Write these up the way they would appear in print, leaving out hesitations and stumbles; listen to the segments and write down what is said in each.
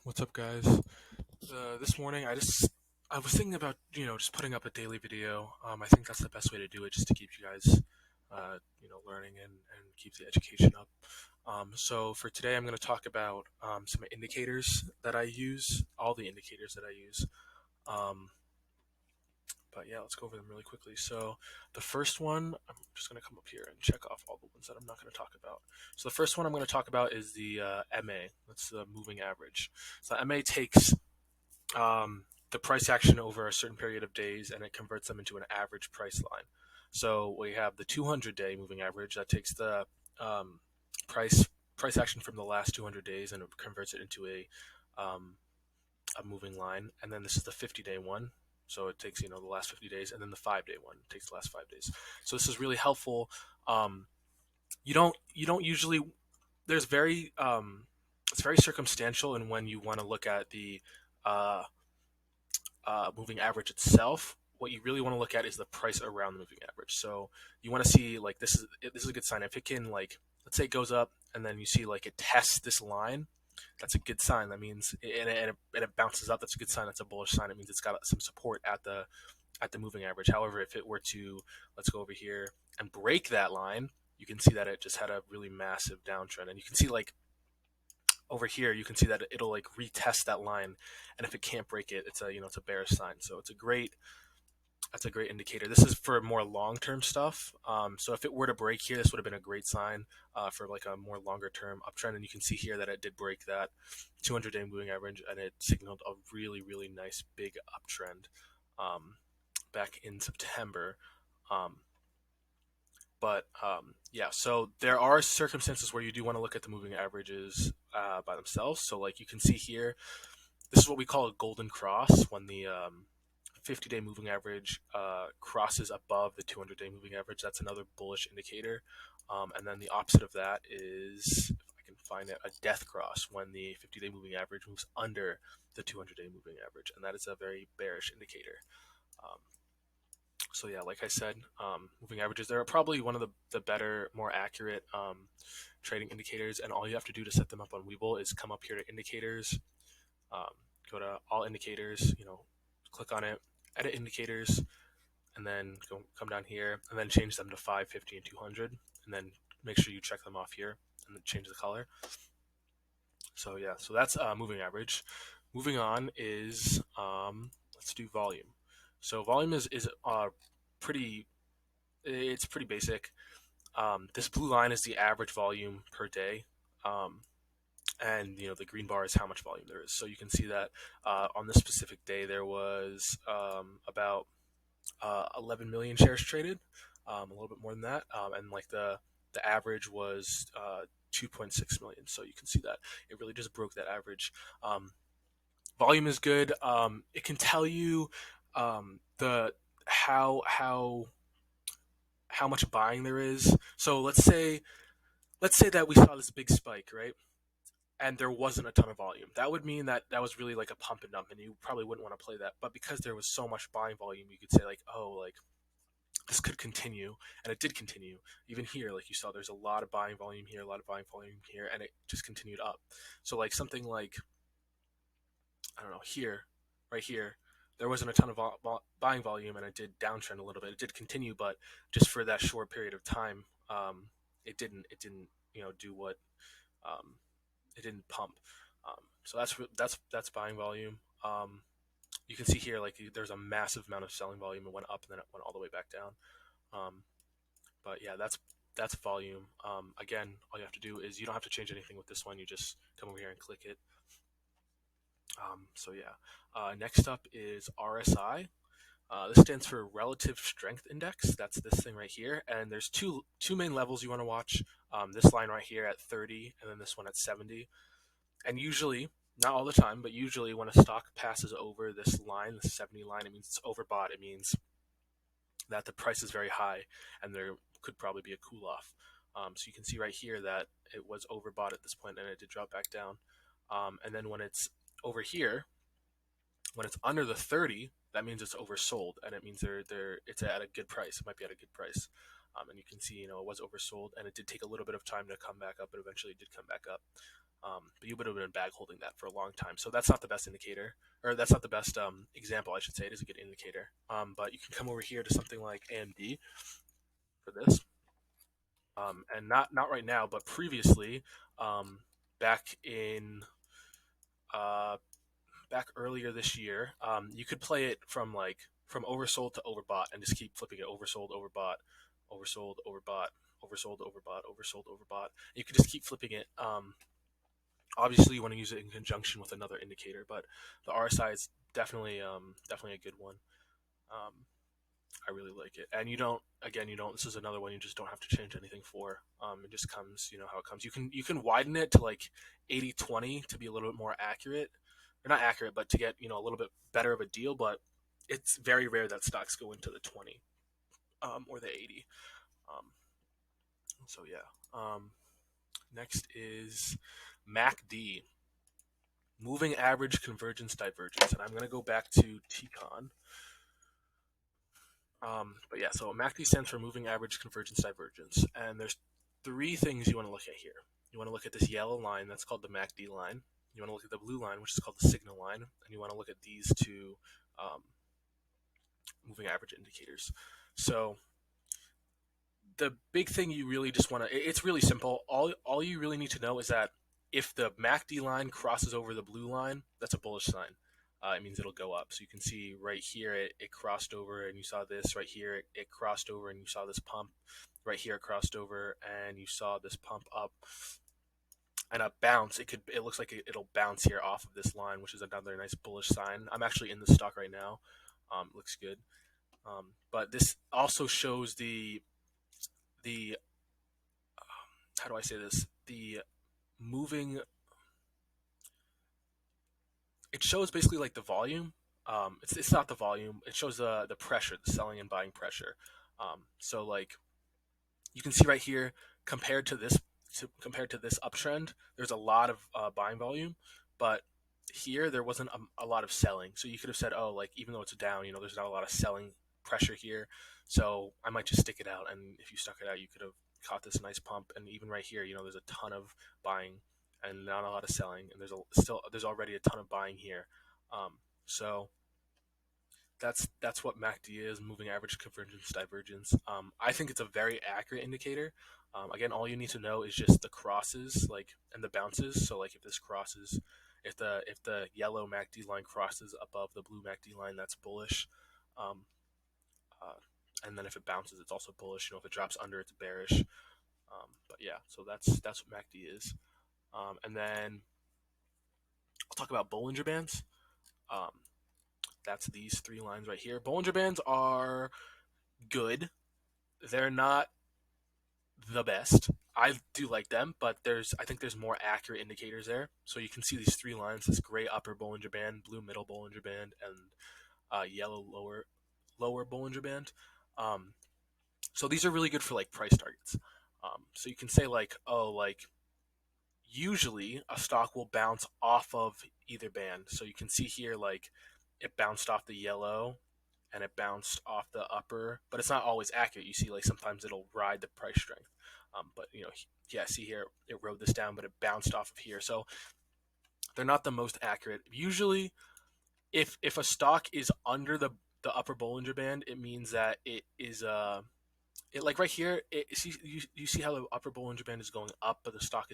What's up, guys? This morning, I was thinking about just putting up a daily video. I think that's the best way to do it, just to keep you guys learning and keep the education up. So for today, I'm going to talk about some indicators that I use, all the indicators that I use. Um, but yeah, let's go over them really quickly. So the first one, I'm just going to come up here and check off all the ones that I'm not going to talk about. So the first one I'm going to talk about is the MA. That's the moving average. So MA takes the price action over a certain period of days and it converts them into an average price line. So we have the 200-day moving average that takes the um, price price action from the last 200 days and it converts it into a moving line. And then this is the 50-day one. So it takes the last 50 days, and then the 5-day one takes the last 5 days. So this is really helpful. Um, you don't usually there's very it's very circumstantial in when you want to look at the uh, moving average itself. What you really want to look at is the price around the moving average. So you want to see, like, this is a good sign. If it can, like, let's say it goes up and then you see like it tests this line, that's a good sign. That means and it bounces up. That's a good sign. That's a bullish sign. It means it's got some support at the moving average. However, if it were to, let's go over here and break that line, you can see that it just had a really massive downtrend. And you can see, like, over here, you can see that it'll like retest that line, and if it can't break it, it's a bearish sign. So that's a great indicator. This is for more long-term stuff. So if it were to break here, this would have been a great sign for like a more longer-term uptrend. And you can see here that it did break that 200-day moving average, and it signaled a really, really nice big uptrend back in September. Um, but yeah, so there are circumstances where you do want to look at the moving averages by themselves. So like you can see here, this is what we call a golden cross, when the 50-day moving average crosses above the 200-day moving average. That's another bullish indicator. And then the opposite of that is, if I can find it, a death cross, when the 50-day moving average moves under the 200-day moving average, and that is a very bearish indicator. Um, so yeah, like I said, moving averages, they're probably one of the better, more accurate trading indicators, and all you have to do to set them up on Webull is come up here to indicators, um, go to all indicators, click on it, edit indicators, and then come down here and then change them to 5, 50, and 200, and then make sure you check them off here and then change the color. So yeah, so that's moving average. Moving on is let's do volume. So volume is pretty it's pretty basic. This blue line is the average volume per day. And the green bar is how much volume there is. So you can see that on this specific day there was about 11 million shares traded, a little bit more than that, and like the average was 2.6 million. So you can see that it really just broke that average. Volume is good. It can tell you the how much buying there is. So let's say that we saw this big spike, right? And there wasn't a ton of volume. That would mean that that was really like a pump and dump, and you probably wouldn't want to play that. But because there was so much buying volume, you could say, like, oh, like, this could continue, and it did continue. Even here, like you saw, there's a lot of buying volume here, a lot of buying volume here, and it just continued up. So like something like, I don't know, here, right here, there wasn't a ton of buying volume, and it did downtrend a little bit. It did continue, but just for that short period of time, it didn't do what um, it didn't pump. So that's buying volume. You can see here, like, there's a massive amount of selling volume. It went up and then it went all the way back down. Um, but yeah, that's volume. Again, all you have to do is, you don't have to change anything with this one. You just come over here and click it. So yeah, next up is RSI. This stands for Relative Strength Index. That's this thing right here. And there's two main levels you want to watch. This line right here at 30, and then this one at 70. And usually, not all the time, but usually when a stock passes over this line, the 70 line, it means it's overbought. It means that the price is very high, and there could probably be a cool off. So you can see right here that it was overbought at this point, and it did drop back down. And then when it's over here, when it's under the 30, that means it's oversold, and it means it's at a good price. It might be at a good price. And you can see, it was oversold, and it did take a little bit of time to come back up, but eventually it did come back up. but you would have been bag holding that for a long time. So that's not the best indicator, or that's not the best example, I should say. It is a good indicator. But you can come over here to something like AMD for this, and not right now, but previously, um, back in uh, back earlier this year, you could play it from oversold to overbought and just keep flipping it oversold, overbought, oversold, overbought, oversold, overbought, oversold, overbought. You could just keep flipping it. Obviously, you want to use it in conjunction with another indicator, but the RSI is definitely a good one. Um, I really like it, and you don't. This is another one you just don't have to change anything for. It just comes, how it comes. You can widen it to like 80-20 to be a little bit more accurate, or not accurate, but to get a little bit better of a deal. But it's very rare that stocks go into the 20 or the 80. Um, so yeah. Next is MACD, moving average convergence divergence, and I'm going to go back to TCON. But yeah, so MACD stands for moving average convergence divergence, and there's three things you want to look at here. You want to look at this yellow line, that's called the MACD line. You want to look at the blue line, which is called the signal line, and you want to look at these two moving average indicators. So the big thing you really just want to, it's really simple. All you really need to know is that if the MACD line crosses over the blue line, that's a bullish sign. It means it'll go up. So you can see right here it crossed over, and you saw this right here. It crossed over, and you saw this pump. Right here it crossed over, and you saw this pump up and a bounce. It looks like it'll bounce here off of this line, which is another nice bullish sign. I'm actually in the stock right now. Looks good. But this also shows the how do I say this? The moving. It shows basically like the volume. It's not the volume. It shows the pressure, the selling and buying pressure. So like you can see right here, compared to this uptrend, there's a lot of buying volume, but here there wasn't a lot of selling. So you could have said, oh, like even though it's down, there's not a lot of selling pressure here. So I might just stick it out. And if you stuck it out, you could have caught this nice pump. And even right here, there's a ton of buying and not a lot of selling. And there's already a ton of buying here. So that's what MACD is, moving average convergence divergence. I think it's a very accurate indicator. Again, all you need to know is just the crosses, and the bounces. So like if this crosses, if the yellow MACD line crosses above the blue MACD line, that's bullish. Um, uh, and then if it bounces, it's also bullish. If it drops under, it's bearish. But yeah, so that's what MACD is. And then I'll talk about Bollinger Bands. That's these three lines right here. Bollinger Bands are good. They're not the best. I do like them, but I think there's more accurate indicators there. So you can see these three lines: this gray upper Bollinger Band, blue middle Bollinger Band, and yellow lower Bollinger Band. So these are really good for like price targets. So you can say like, oh, like usually a stock will bounce off of either band. So you can see here like it bounced off the yellow and it bounced off the upper, but it's not always accurate. You see, like sometimes it'll ride the price strength. But yeah, see here, it rode this down, but it bounced off of here. So they're not the most accurate. Usually, if a stock is under the upper Bollinger Band, it means that it is like right here. You see how the upper Bollinger Band is going up, but the stock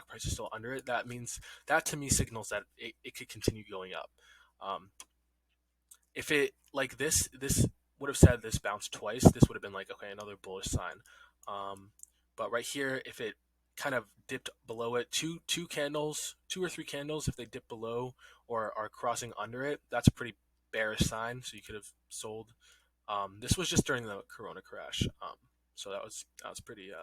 price is still under it. That means that to me signals that it could continue going up. If it like this would have said this bounced twice, this would have been like, okay, another bullish sign. But right here, if it kind of dipped below it, two or three candles, if they dip below or are crossing under it, that's a pretty bearish sign. So you could have sold. This was just during the Corona crash. So that was pretty. You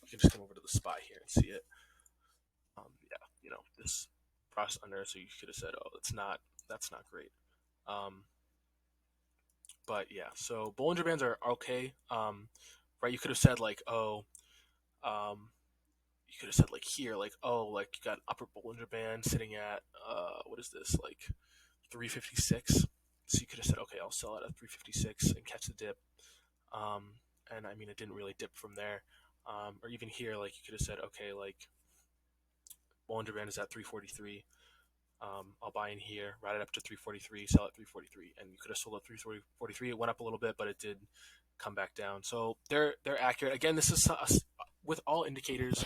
can just come over to the SPY here and see it. Yeah, this crossed under, so you could have said, oh, that's not great. But yeah, so Bollinger Bands are okay. Right, you could have said like, oh, you could have said like here, like, oh, like you got upper Bollinger Band sitting at what is this, like 356. So you could have said, okay, I'll sell it at 356 and catch the dip. And I mean, it didn't really dip from there. Or even here, like you could have said, okay, like Bollinger Band is at 343. I'll buy in here, ride it up to 343, sell at 343, and you could have sold at 343. It went up a little bit, but it did come back down. So they're accurate. Again, this is with all indicators.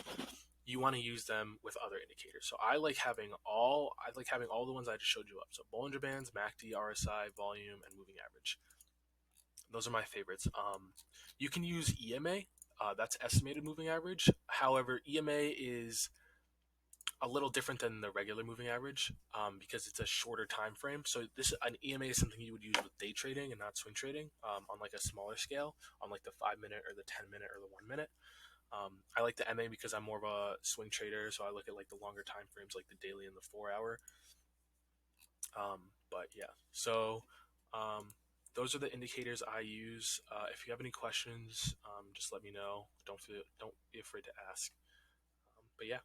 You want to use them with other indicators. So I like having all the ones I just showed you up. So Bollinger Bands, MACD, RSI, volume, and moving average. Those are my favorites. You can use EMA. That's estimated moving average. However, EMA is a little different than the regular moving average because it's a shorter time frame. So an EMA is something you would use with day trading and not swing trading on like a smaller scale, on like the 5-minute or the 10-minute or the 1 minute. I like the MA because I'm more of a swing trader, so I look at like the longer time frames, like the daily and the 4 hour. But yeah, so those are the indicators I use. If you have any questions, just let me know. Don't be afraid to ask. But yeah.